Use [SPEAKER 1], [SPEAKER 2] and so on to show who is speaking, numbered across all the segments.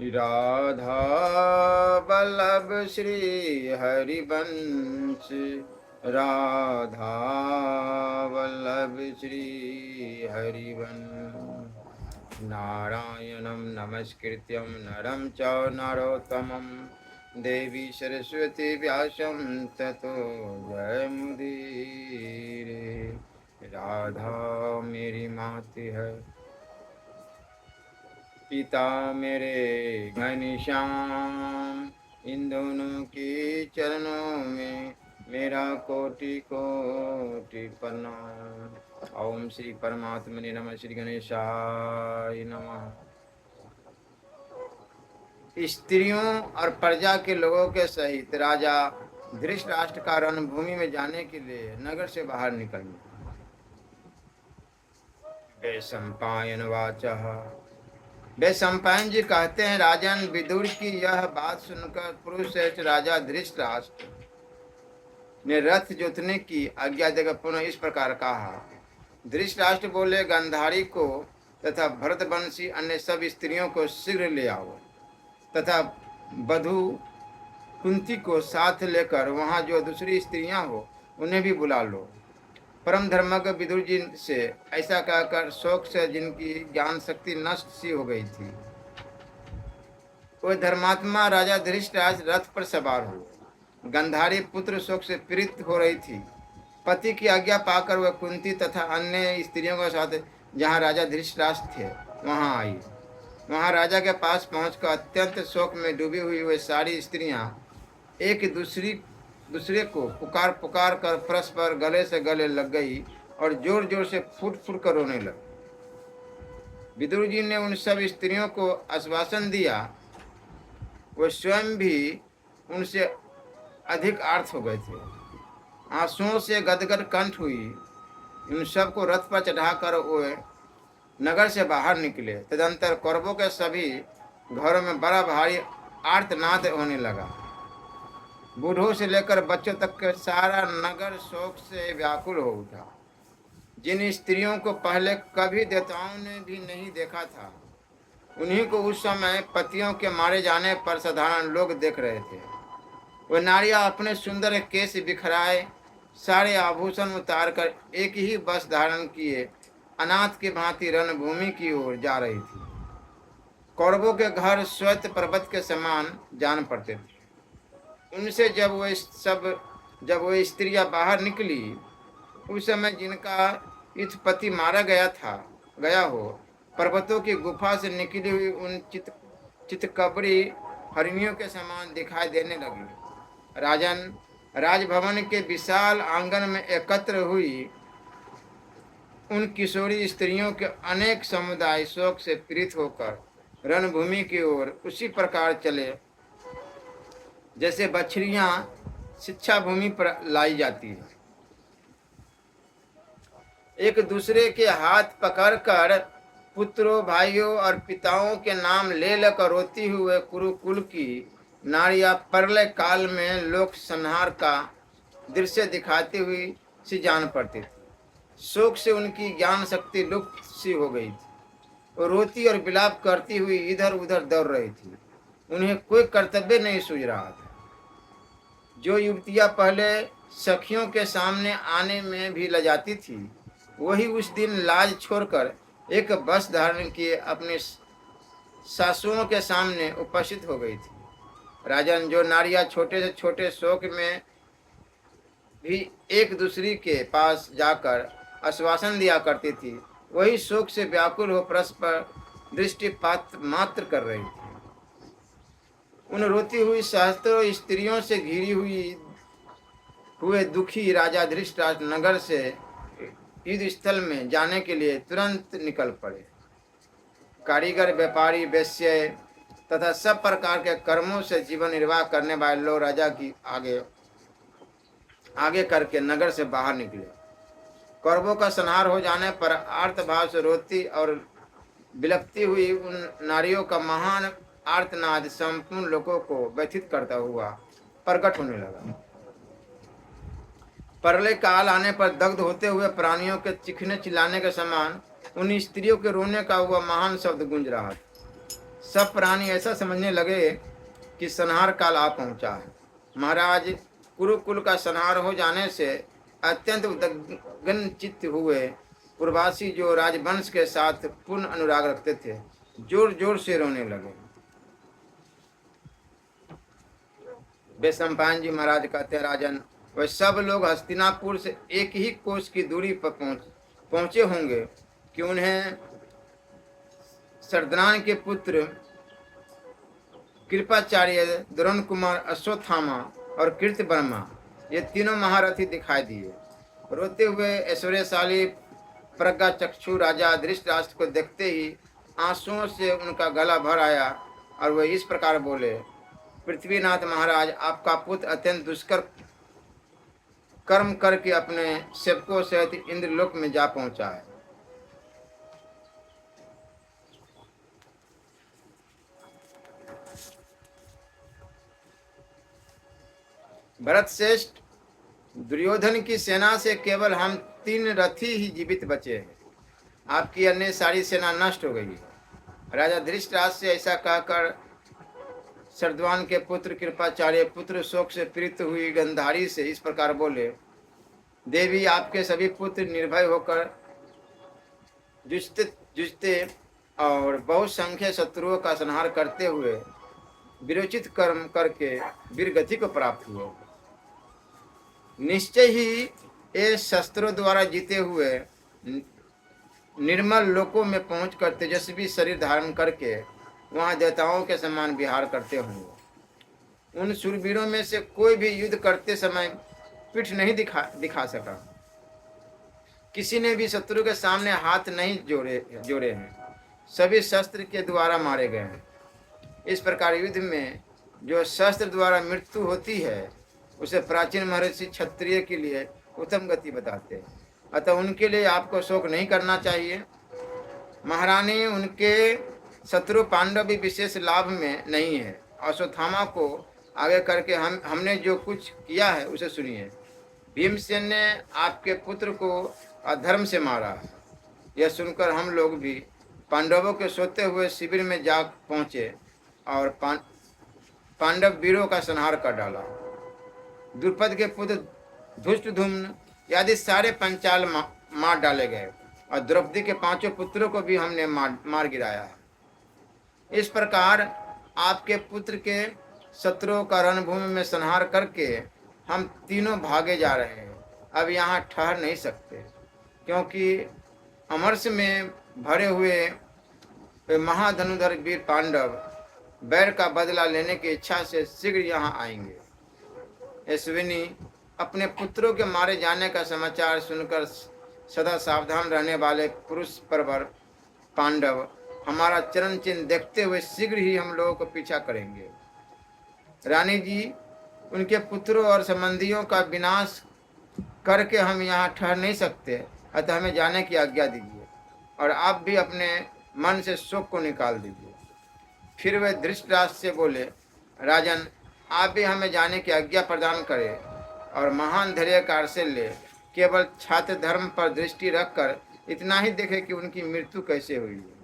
[SPEAKER 1] राधा वल्लभ श्री हरिवंश, राधा वल्लभ श्री हरिवंश। नारायणं नमस्कृत्यं नरं चैव नरोत्तमं, देवी सरस्वती व्यासं ततो जयमुदीरये। राधा मेरी माती है, पिता मेरे घनश्याम, इन दोनों के चरणों में मेरा कोटि कोटि प्रणाम। ओम श्री परमात्मने नमः। श्री गणेशाय नमः। स्त्रियों और प्रजा के लोगों के सहित राजा धृतराष्ट्र का रणभूमि में जाने के लिए नगर से बाहर निकलने। वैशंपायन वाचः, वे सम्पायन जी कहते हैं, राजन विदुर की यह बात सुनकर पुरुषश्रेष्ठ राजा धृतराष्ट्र ने रथ जोतने की आज्ञा देकर पुनः इस प्रकार कहा। धृतराष्ट्र बोले, गांधारी को तथा भरतवंशी अन्य सब स्त्रियों को शीघ्र ले आओ तथा वधू कुंती को साथ लेकर वहां जो दूसरी स्त्रियां हो उन्हें भी बुला लो। परम धर्मज्ञ विदुर जी से ऐसा कहकर शोक से जिनकी ज्ञान शक्ति नष्ट सी हो गई थी, वह धर्मात्मा राजा धृतराष्ट्र रथ पर सवार हो। गंधारी पुत्र शोक से पीड़ित हो रही थी। पति की आज्ञा पाकर वह कुंती तथा अन्य स्त्रियों के साथ जहाँ राजा धृतराष्ट्र थे वहां आई। वहां राजा के पास पहुंचकर अत्यंत शोक में डूबी हुई वे सारी स्त्रियां एक दूसरे को पुकार पुकार कर परस्पर गले से गले लग गई और जोर जोर से फूट फूट कर रोने लगी। विदुर जी ने उन सब स्त्रियों को आश्वासन दिया, वो स्वयं भी उनसे अधिक आर्त हो गए थे। आंसुओं से गदगद कंठ हुई। उन सब को रथ पर चढ़ाकर वे नगर से बाहर निकले। तदंतर कौरवों के सभी घरों में बड़ा भारी आर्तनाद होने लगा। बूढ़ों से लेकर बच्चों तक के सारा नगर शोक से व्याकुल हो उठा। जिन स्त्रियों को पहले कभी देवताओं ने भी नहीं देखा था, उन्हीं को उस समय पतियों के मारे जाने पर साधारण लोग देख रहे थे। वे नारियां अपने सुंदर केश बिखराए, सारे आभूषण उतार कर एक ही वस्त्र धारण किए अनाथ की भांति रणभूमि की ओर जा रही थी। कौरवों के घर श्वेत पर्वत के समान जान पड़ते थे। उनसे जब वो स्त्रियां बाहर निकली, उस समय जिनका इथपति मारा गया हो, पर्वतों की गुफा से निकली हुई उन चितकबरी हरिणियों के समान दिखाई देने लगी। राजन राजभवन के विशाल आंगन में एकत्र हुई उन किशोरी स्त्रियों के अनेक समुदाय शोक से पीड़ित होकर रणभूमि की ओर उसी प्रकार चले जैसे बछड़ियां शिक्षा भूमि पर लाई जाती है। एक दूसरे के हाथ पकड़कर पुत्रों, भाइयों और पिताओं के नाम ले लेकर रोती हुए कुरुकुल की नारियां प्रलय काल में लोक संहार का दृश्य दिखाती हुई सी जान पड़ती थी। शोक से उनकी ज्ञान शक्ति लुप्त सी हो गई थी। वो रोती और विलाप करती हुई इधर उधर दौड़ रही थी। उन्हें कोई कर्तव्य नहीं सूझ रहा था। जो युवतियां पहले सखियों के सामने आने में भी लजाती थी, वही उस दिन लाज छोड़कर एक वस्त्र धारण किए अपने सासुओं के सामने उपस्थित हो गई थी। राजन, जो नारियां छोटे से छोटे शोक में भी एक दूसरी के पास जाकर आश्वासन दिया करती थी, वही शोक से व्याकुल हो परस्पर दृष्टिपात मात्र कर रही थी। उन रोती हुई सहस्त्रों स्त्रियों से घिरी हुए दुखी राजा धृतराष्ट्र नगर से युद्ध स्थल में जाने के लिए तुरंत निकल पड़े। कारीगर, व्यापारी, वैश्य तथा सब प्रकार के कर्मों से जीवन निर्वाह करने वाले लोग राजा की आगे करके नगर से बाहर निकले। कौरवों का संहार हो जाने पर आर्तभाव से रोती और बिलखती हुई उन नारियों का महान आर्तनाद संपूर्ण लोगों को व्यथित करता हुआ प्रकट होने लगा। प्रलय काल आने पर दग्ध होते हुए प्राणियों के चीखने चिल्लाने के समान उन स्त्रियों के रोने का हुआ महान शब्द गूंज रहा था। सब प्राणी ऐसा समझने लगे कि संहार काल आ पहुंचा है। महाराज कुरुकुल का संहार हो जाने से अत्यंत उद्विग्न चित्त हुए पूर्वासी जो राजवंश के साथ पूर्ण अनुराग रखते थे, जोर जोर से रोने लगे। वैशंपायन जी महाराज कहते हैं, राजन, वह सब लोग हस्तिनापुर से एक ही कोस की दूरी पर पहुंचे होंगे कि उन्हें शरद्रान के पुत्र कृपाचार्य, द्रोण कुमार, अश्वत्थामा और कीर्तिवर्मा ये तीनों महारथी दिखाई दिए। रोते हुए ऐश्वर्यशाली प्रज्ञा चक्षु राजा धृतराष्ट्र को देखते ही आंसुओं से उनका गला भर आया और वे इस प्रकार बोले, पृथ्वीनाथ महाराज, आपका पुत्र अत्यंत दुष्कर कर्म करके अपने सेवकों सहित इंद्रलोक में जा पहुंचा है। भरत श्रेष्ठ, दुर्योधन की सेना से केवल हम 3 रथी ही जीवित बचे हैं। आपकी अन्य सारी सेना नष्ट हो गई। राजा धृतराष्ट्र से ऐसा कहकर शरद्वान के पुत्र कृपाचार्य पुत्र शोक से पीड़ित हुई गंधारी से इस प्रकार बोले, देवी, आपके सभी पुत्र निर्भय होकर जुझते और बहुसंख्य शत्रुओं का संहार करते हुए विरोचित कर्म करके वीरगति को प्राप्त हुए। निश्चय ही ये शस्त्रों द्वारा जीते हुए निर्मल लोकों में पहुंचकर तेजस्वी शरीर धारण करके वहां देवताओं के समान विहार करते होंगे। उन शूरवीरों में से कोई भी युद्ध करते समय पीठ नहीं दिखा सका। किसी ने भी शत्रु के सामने हाथ नहीं जोड़े हैं। सभी शस्त्र के द्वारा मारे गए हैं। इस प्रकार युद्ध में जो शस्त्र द्वारा मृत्यु होती है उसे प्राचीन महर्षि क्षत्रिय के लिए उत्तम गति बताते हैं। अतः उनके लिए आपको शोक नहीं करना चाहिए। महारानी, उनके शत्रु पांडव भी विशेष लाभ में नहीं है। अश्वत्थामा को आगे करके हमने जो कुछ किया है उसे सुनिए। भीमसेन ने आपके पुत्र को अधर्म से मारा। यह सुनकर हम लोग भी पांडवों के सोते हुए शिविर में जा पहुंचे और पांडव वीरों का संहार कर डाला। द्रुपद के पुत्र धृष्टद्युम्न आदि सारे पंचाल मार डाले गए और द्रौपदी के 5 पुत्रों को भी हमने मार गिराया है। इस प्रकार आपके पुत्र के शत्रुओं का रणभूमि में संहार करके हम तीनों भागे जा रहे हैं। अब यहाँ ठहर नहीं सकते, क्योंकि अमरस में भरे हुए महाधनुधर वीर पांडव बैर का बदला लेने की इच्छा से शीघ्र यहाँ आएंगे। अश्विनी, अपने पुत्रों के मारे जाने का समाचार सुनकर सदा सावधान रहने वाले पुरुष परवर पांडव हमारा चरण चिन्ह देखते हुए शीघ्र ही हम लोगों को पीछा करेंगे। रानी जी, उनके पुत्रों और संबंधियों का विनाश करके हम यहाँ ठहर नहीं सकते, अतः हमें जाने की आज्ञा दीजिए और आप भी अपने मन से शोक को निकाल दीजिए। फिर वे धृतराष्ट्र से बोले, राजन, आप भी हमें जाने की आज्ञा प्रदान करें और महान धैर्य कौशल्य केवल छात्र धर्म पर दृष्टि रखकर इतना ही देखे कि उनकी मृत्यु कैसे हुई है।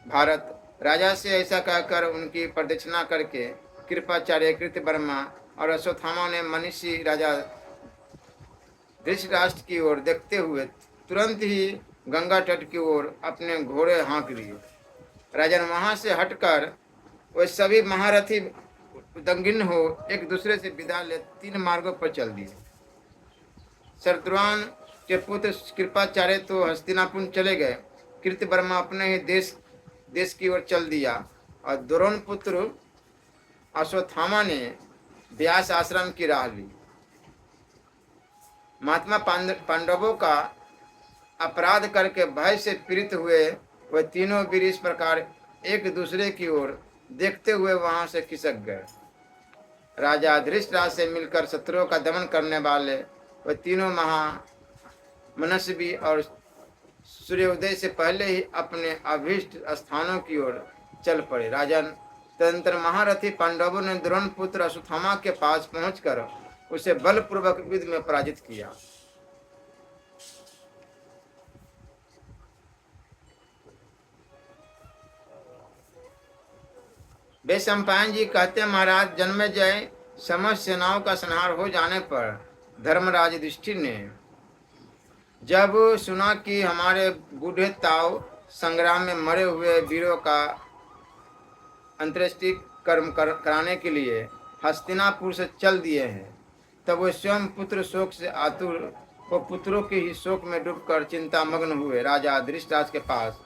[SPEAKER 1] भारत राजा से ऐसा कहकर उनकी प्रदक्षिणा करके कृपाचार्य, कृतवर्मा और अश्वत्थामा ने मनीषी राजा धृतराष्ट्र की ओर देखते हुए तुरंत ही गंगा तट की ओर अपने घोड़े हाँक लिए। राजन वहां से हटकर वे सभी महारथी उद्विग्न हो एक दूसरे से विदा ले 3 मार्गों पर चल दिए। शरद्वान के पुत्र कृपाचार्य तो हस्तिनापुर चले गए। कृतवर्मा अपने ही देश की ओर चल दिया और द्रोण पुत्र अश्वत्थामा ने व्यास आश्रम की राह ली। महात्मा पांडवों का अपराध करके भय से पीड़ित हुए वह तीनों वीर इस प्रकार एक दूसरे की ओर देखते हुए वहां से खिसक गए। राजा धृतराष्ट्र से मिलकर शत्रुओं का दमन करने वाले वह तीनों मनस्वी और सूर्योदय से पहले ही अपने अभीष्ट स्थानों की ओर चल पड़े। राजन, तदंतर महारथी पांडवों ने द्रोण पुत्र अश्वत्थामा के पास पहुंचकर उसे बलपूर्वक युद्ध में पराजित किया। वैशंपायन जी कहते हैं, महाराज जन्मेजय समस्त सेनाओं का संहार हो जाने पर धर्मराज युधिष्ठिर ने जब सुना कि हमारे बूढ़े ताऊ संग्राम में मरे हुए वीरों का अंत्येष्टि कर्म कराने के लिए हस्तिनापुर से चल दिए हैं, तब वो स्वयं पुत्र शोक से आतुर वो पुत्रों के ही शोक में डूबकर चिंतामग्न हुए राजा धृतराष्ट्र के पास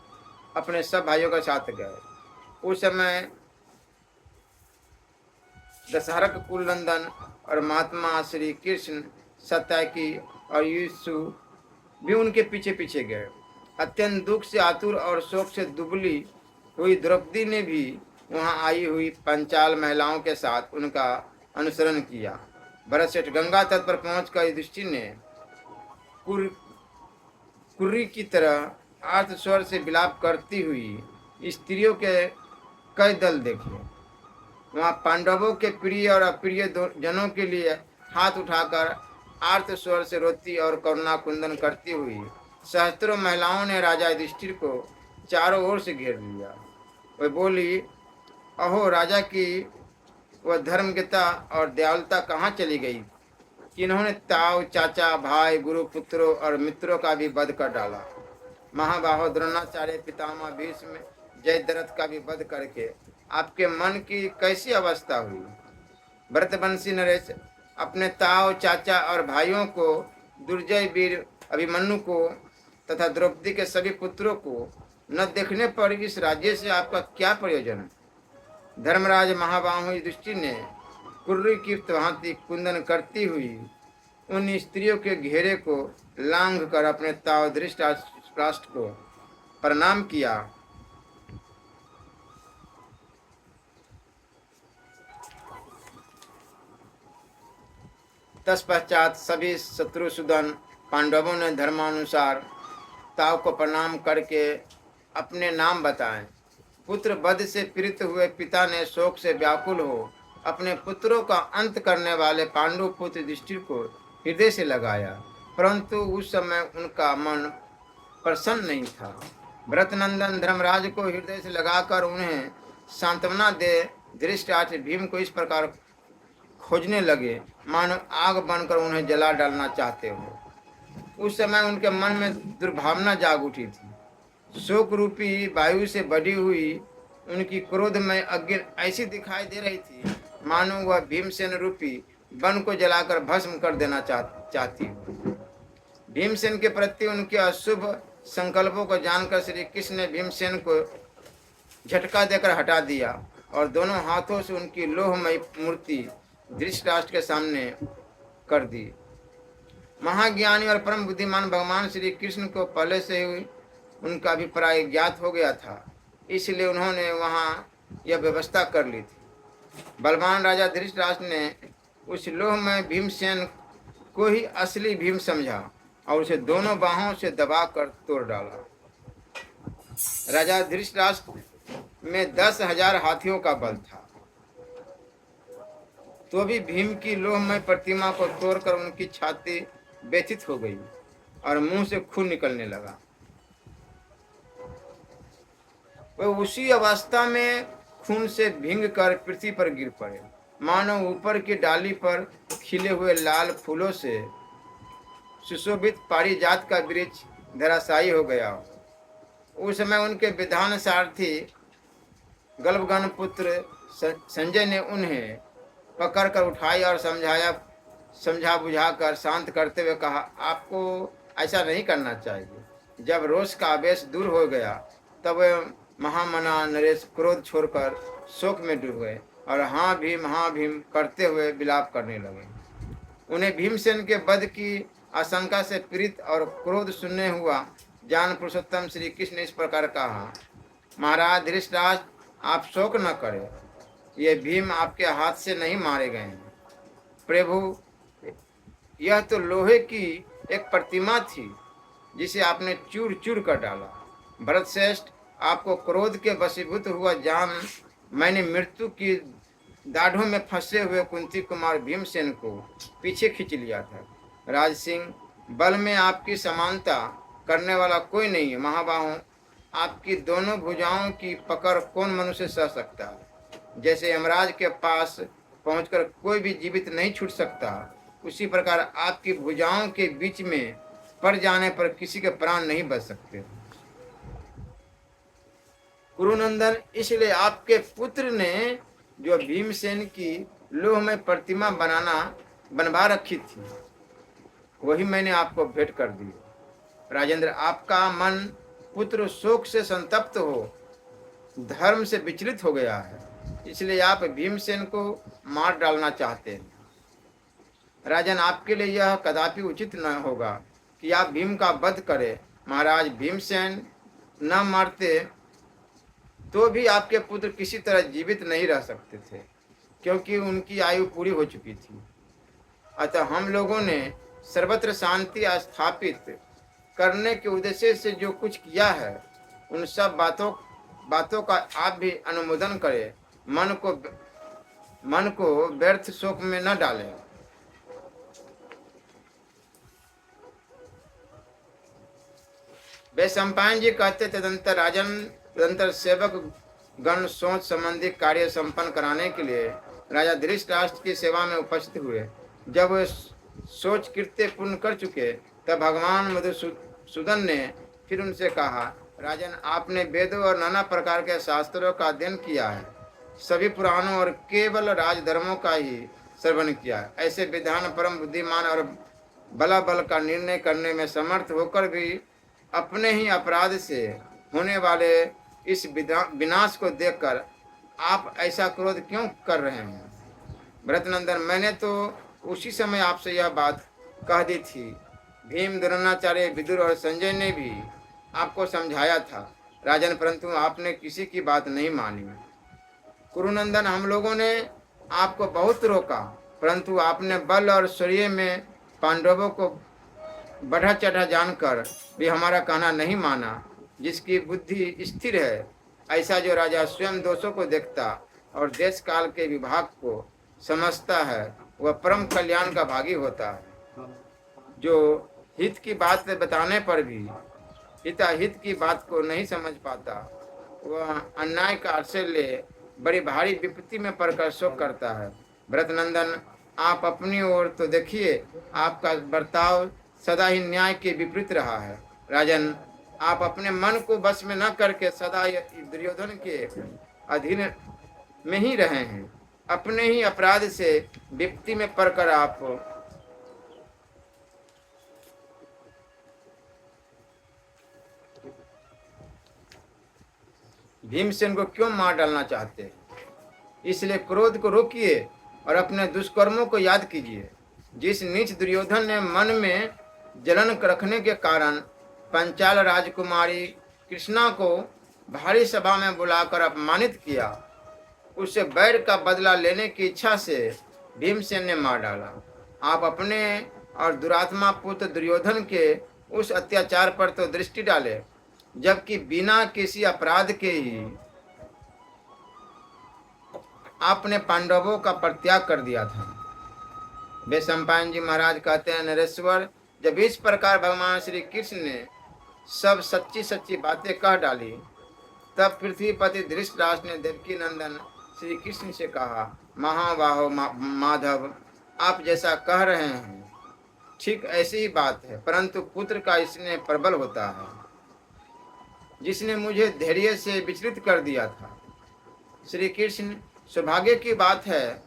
[SPEAKER 1] अपने सब भाइयों के साथ गए। उस समय दशहरक कुलनंदन और महात्मा श्री कृष्ण, सत्यकी और यीशु भी उनके पीछे पीछे गए। अत्यंत दुख से आतुर और शोक से दुबली हुई द्रौपदी ने भी वहां आई हुई पंचाल महिलाओं के साथ उनका अनुसरण किया। भरतश्रेष्ठ गंगा तट पर पहुंचकर युधिष्ठिर ने कुर्री की तरह आर्त स्वर से विलाप करती हुई स्त्रियों के कई दल देखे। वहां पांडवों के प्रिय और अप्रिय जनों के लिए हाथ उठाकर आर्त स्वर से रोती और करुणा कुंदन करती हुई सहस्त्रों महिलाओं ने राजा युधिष्ठिर को चारों ओर से घेर लिया। वह बोली, अहो राजा की वह धर्मगीता और दयालुता कहाँ चली गई कि इन्होंने ताऊ, चाचा, भाई, गुरु, पुत्रों और मित्रों का भी वध कर डाला। महाबाहो द्रोणाचार्य, पितामह भीष्म, जयद्रथ का भी वध करके आपके मन की कैसी अवस्था हुई। भरतवंशी नरेश अपने ताऊ, चाचा और भाइयों को, दुर्जय वीर अभिमन्यु को तथा द्रौपदी के सभी पुत्रों को न देखने पर इस राज्य से आपका क्या प्रयोजन है। धर्मराज महाबाहु युधिष्ठिर ने कुर्री की भांति कुंदन करती हुई उन स्त्रियों के घेरे को लांघ कर अपने ताऊ धृतराष्ट्र को प्रणाम किया। तत्पश्चात सभी शत्रुसूदन पांडवों ने धर्मानुसार ताऊ को प्रणाम करके अपने नाम बताए। पुत्र वध से पीड़ित हुए पिता ने शोक से व्याकुल हो अपने पुत्रों का अंत करने वाले पांडु पुत्र युधिष्ठिर को हृदय से लगाया, परंतु उस समय उनका मन प्रसन्न नहीं था। भरतनंदन धर्मराज को हृदय से लगाकर उन्हें सांत्वना दे धृतराष्ट्र भीम को इस प्रकार खोजने लगे मानो आग बनकर उन्हें जला डालना चाहते हो। उस समय उनके मन में दुर्भावना जाग उठी थी। शोक रूपी वायु से बढ़ी हुई उनकी क्रोधमय अग्नि ऐसी दिखाई दे रही थी मानो वह भीमसेन रूपी वन को जलाकर भस्म कर देना चाहती हो। भीमसेन के प्रति उनके अशुभ संकल्पों को जानकर श्री कृष्ण ने भीमसेन को झटका देकर हटा दिया और दोनों हाथों से उनकी लोहमयी मूर्ति धृतराष्ट्र के सामने कर दी। महाज्ञानी और परम बुद्धिमान भगवान श्री कृष्ण को पहले से ही उनका अभिप्राय ज्ञात हो गया था, इसलिए उन्होंने वहाँ यह व्यवस्था कर ली थी। बलवान राजा धृतराष्ट्र ने उस लोहमय भीमसेन को ही असली भीम समझा और उसे दोनों बाहों से दबाकर तोड़ डाला। राजा धृतराष्ट्र में 10,000 हाथियों का बल था, तो भी भीम की लोहमय प्रतिमा को तोड़कर उनकी छाती व्यथित हो गई और मुंह से खून निकलने लगा। वह उसी अवस्था में खून से भींग कर पृथ्वी पर गिर पड़े, मानो ऊपर की डाली पर खिले हुए लाल फूलों से सुशोभित पारिजात का वृक्ष धराशायी हो गया। उस समय उनके विधान सारथी गलबगन पुत्र संजय ने उन्हें पकड़कर उठाई और समझा बुझाकर शांत करते हुए कहा, आपको ऐसा नहीं करना चाहिए। जब रोष का आवेश दूर हो गया तब वे महामना नरेश क्रोध छोड़कर शोक में डूब गए और हाँ भीम करते हुए विलाप करने लगे। उन्हें भीमसेन के वध की आशंका से पीड़ित और क्रोध शून्य हुआ जान पुरुषोत्तम श्री कृष्ण ने इस प्रकार कहा, महाराज धृतराष्ट्र, आप शोक न करें, ये भीम आपके हाथ से नहीं मारे गए हैं। प्रभु, यह तो लोहे की एक प्रतिमा थी जिसे आपने चूर चूर कर डाला। भरतश्रेष्ठ, आपको क्रोध के वशीभूत हुआ जान मैंने मृत्यु की दाढ़ों में फंसे हुए कुंती कुमार भीमसेन को पीछे खींच लिया था। राज सिंह, बल में आपकी समानता करने वाला कोई नहीं है। महाबाहों, आपकी दोनों भुजाओं की पकड़ कौन मनुष्य सह सकता है। जैसे यमराज के पास पहुंचकर कोई भी जीवित नहीं छूट सकता, उसी प्रकार आपकी भुजाओं के बीच में पड़ जाने पर किसी के प्राण नहीं बच सकते। कुरुनंदन, इसलिए आपके पुत्र ने जो भीमसेन की लोह में प्रतिमा बनवा रखी थी, वही मैंने आपको भेंट कर दी। राजेंद्र, आपका मन पुत्र शोक से संतप्त हो धर्म से विचलित हो गया है, इसलिए आप भीमसेन को मार डालना चाहते हैं। राजन, आपके लिए यह कदापि उचित न होगा कि आप भीम का वध करें। महाराज, भीमसेन न मारते तो भी आपके पुत्र किसी तरह जीवित नहीं रह सकते थे, क्योंकि उनकी आयु पूरी हो चुकी थी। अतः हम लोगों ने सर्वत्र शांति स्थापित करने के उद्देश्य से जो कुछ किया है, उन सब बातों का आप भी अनुमोदन करें। मन को व्यर्थ शोक में न डालें। वैशंपायन जी कहते, तदंतर सेवक गण सोच संबंधी कार्य संपन्न कराने के लिए राजा धृतराष्ट्र की सेवा में उपस्थित हुए। जब वे सोच कृत्य पूर्ण कर चुके, तब भगवान मधुसूदन ने फिर उनसे कहा, राजन, आपने वेदों और नाना प्रकार के शास्त्रों का अध्ययन किया है, सभी पुराणों और केवल राजधर्मों का ही श्रवण किया है। ऐसे विद्वान, परम बुद्धिमान और बल का निर्णय करने में समर्थ होकर भी अपने ही अपराध से होने वाले इस विनाश को देखकर आप ऐसा क्रोध क्यों कर रहे हैं? भरतनंदन, मैंने तो उसी समय आपसे यह बात कह दी थी। भीम, द्रोणाचार्य, विदुर और संजय ने भी आपको समझाया था राजन, परंतु आपने किसी की बात नहीं मानी। कुरुनंदन, हम लोगों ने आपको बहुत रोका, परंतु आपने बल और शौर्य में पांडवों को बढ़ा चढ़ा जानकर भी हमारा कहना नहीं माना। जिसकी बुद्धि स्थिर है, ऐसा जो राजा स्वयं दोषों को देखता और देश काल के विभाग को समझता है, वह परम कल्याण का भागी होता है। जो हित की बात बताने पर भी हित की बात को नहीं समझ पाता, वह अन्याय का आश्रय ले बड़ी भारी विपत्ति में पड़कर शोक करता है। भरतनंदन, आप अपनी ओर तो देखिए, आपका बर्ताव सदा ही न्याय के विपरीत रहा है। राजन, आप अपने मन को बस में न करके सदा दुर्योधन के अधीन में ही रहे हैं। अपने ही अपराध से विपत्ति में पड़कर आप भीमसेन को क्यों मार डालना चाहते हैं? इसलिए क्रोध को रोकिए और अपने दुष्कर्मों को याद कीजिए। जिस नीच दुर्योधन ने मन में जलन रखने के कारण पंचाल राजकुमारी कृष्णा को भारी सभा में बुलाकर अपमानित किया, उससे बैर का बदला लेने की इच्छा से भीमसेन ने मार डाला। आप अपने और दुरात्मा पुत्र दुर्योधन के उस अत्याचार पर तो दृष्टि डाले, जबकि बिना किसी अपराध के ही आपने पांडवों का परित्याग कर दिया था। वैशंपायन जी महाराज कहते हैं, नरेश्वर, जब इस प्रकार भगवान श्री कृष्ण ने सब सच्ची सच्ची बातें कह डाली, तब पृथ्वीपति धृतराष्ट्र ने देवकी नंदन श्री कृष्ण से कहा, महाबाहो माधव, आप जैसा कह रहे हैं ठीक ऐसी ही बात है, परंतु पुत्र का स्नेह प्रबल होता है, जिसने मुझे धैर्य से विचलित कर दिया था। श्री कृष्ण, सौभाग्य की बात है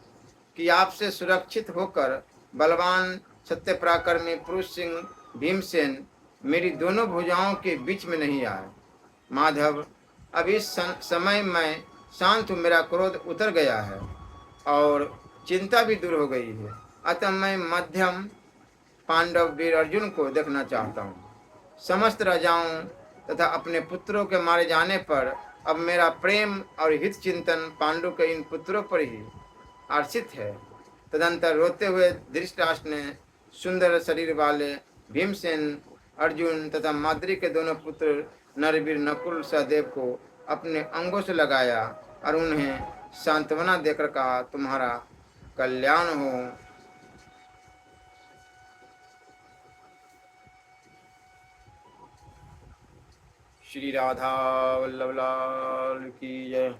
[SPEAKER 1] कि आपसे सुरक्षित होकर बलवान सत्य पराक्रमी पुरुष सिंह भीमसेन मेरी दोनों भुजाओं के बीच में नहीं आए। माधव, अब इस समय मैं शांत हूँ, मेरा क्रोध उतर गया है और चिंता भी दूर हो गई है। अतः मैं मध्यम पांडव वीर अर्जुन को देखना चाहता हूँ। समस्त राजाओं तथा अपने पुत्रों के मारे जाने पर अब मेरा प्रेम और हित चिंतन पांडु के इन पुत्रों पर ही आश्रित है। तदंतर रोते हुए धृतराष्ट्र ने सुंदर शरीर वाले भीमसेन, अर्जुन तथा माद्री के दोनों पुत्र नरवीर नकुल सहदेव को अपने अंगों से लगाया और उन्हें सांत्वना देकर कहा, तुम्हारा कल्याण हो। श्री राधा वल्लभ लाल की जय।